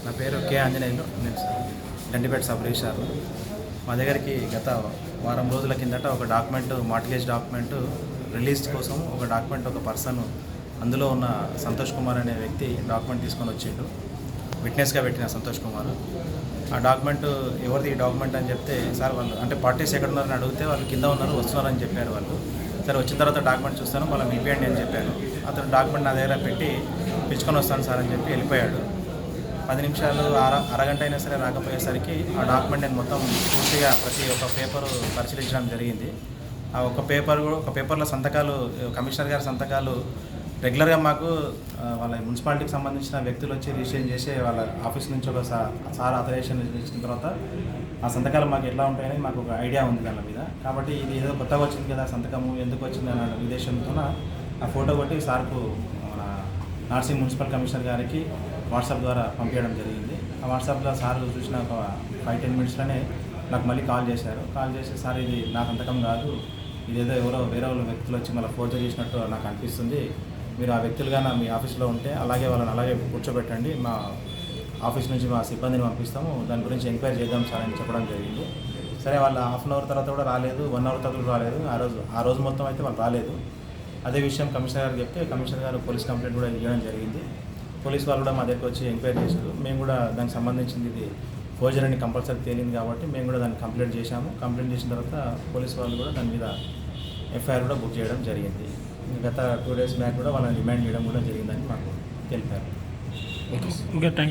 నా పేరు కే ఆంజనేయులు. నేను గండిపేట సబ్ రిజిస్ట్రార్. మా దగ్గరికి గత వారం రోజుల కిందట ఒక డాక్యుమెంట్, మార్టిగేజ్ డాక్యుమెంట్ రిలీజ్ కోసం ఒక పర్సన్, అందులో ఉన్న సంతోష్ కుమార్ అనే వ్యక్తి డాక్యుమెంట్ తీసుకొని వచ్చిండు. విట్నెస్గా పెట్టిన సంతోష్ కుమార్. ఆ డాక్యుమెంట్ ఎవరిది ఈ డాక్యుమెంట్ అని చెప్తే, సార్ వాళ్ళు అంటే పార్టీస్ ఎక్కడ ఉన్నారని అడిగితే వాళ్ళు కింద ఉన్నారు, వస్తున్నారని చెప్పారు వాళ్ళు. సరే వచ్చిన తర్వాత డాక్యుమెంట్ చూస్తాను, వాళ్ళని పిలిపియండి అని చెప్పాను. అతను డాక్యుమెంట్ నా దగ్గర పెట్టి పిలుచుకొని వస్తాను సార్ అని చెప్పి వెళ్ళిపోయాడు. 10 నిమిషాలు అరగంట అయినా సరే రాకపోయేసరికి ఆ డాక్యుమెంట్ నేను మొత్తం పూర్తిగా ప్రతి ఒక్క పేపరు పరిశీలించడం జరిగింది. ఆ ఒక పేపర్లో సంతకాలు, కమిషనర్ గారి సంతకాలు రెగ్యులర్గా మాకు వాళ్ళ మున్సిపాలిటీకి సంబంధించిన వ్యక్తులు వచ్చి రిజిస్ట్రేషన్ చేసే వాళ్ళ ఆఫీస్ నుంచి ఒక సార్ అథరైజేషన్ ఇచ్చిన తర్వాత ఆ సంతకాలు మాకు ఎట్లా ఉంటాయని మాకు ఒక ఐడియా ఉంది దాని మీద. కాబట్టి ఇది ఏదో కొత్తగా వచ్చింది కదా సంతకము, ఎందుకు వచ్చింది అన్న ఉద్దేశంతో ఆ ఫోటో కొట్టి సార్కు మన నార్సింగ్ మున్సిపల్ కమిషనర్ గారికి వాట్సాప్ ద్వారా పంపించడం జరిగింది. ఆ వాట్సాప్లో సార్ చూసిన ఒక 5-10 మినిట్స్లోనే నాకు మళ్ళీ కాల్ చేశారు. కాల్ చేసి, సార్ ఇది నా సంతకం కాదు, ఇదేదో వేరే వ్యక్తులు వచ్చి మళ్ళీ ఫోర్జరీ చేసినట్టు నాకు అనిపిస్తుంది. మీరు ఆ వ్యక్తులుగా మీ ఆఫీస్లో ఉంటే వాళ్ళని అలాగే కూర్చోబెట్టండి, మా ఆఫీస్ నుంచి మా సిబ్బందిని పంపిస్తాము, దాని గురించి ఎంక్వైరీ చేద్దాం సార్ అని చెప్పడం జరిగింది. సరే, వాళ్ళు హాఫ్ అన్ అవర్ తర్వాత కూడా రాలేదు, 1 అవర్ తర్వాత కూడా రాలేదు. ఆ రోజు మొత్తం అయితే వాళ్ళు రాలేదు. అదే విషయం కమిషనర్ గారికి చెప్తే కమిషనర్ గారు పోలీస్ కంప్లైంట్ కూడా ఇవ్వడం జరిగింది. పోలీస్ వాళ్ళు కూడా మా దగ్గరికి వచ్చి ఎంక్వైరీ చేశారు. మేము కూడా దానికి సంబంధించింది ఇది ఫోర్జరీ అని కంపల్సరీ తేలింది కాబట్టి మేము కూడా దాన్ని కంప్లైంట్ చేశాము. కంప్లైంట్ చేసిన తర్వాత పోలీస్ వాళ్ళు కూడా దాని మీద ఎఫ్ఐఆర్ కూడా బుక్ చేయడం జరిగింది. గత 2 డేస్ బ్యాక్ కూడా వాళ్ళని రిమాండ్ చేయడం కూడా జరిగిందని మాకు తెలిపారు. Okay, thank you.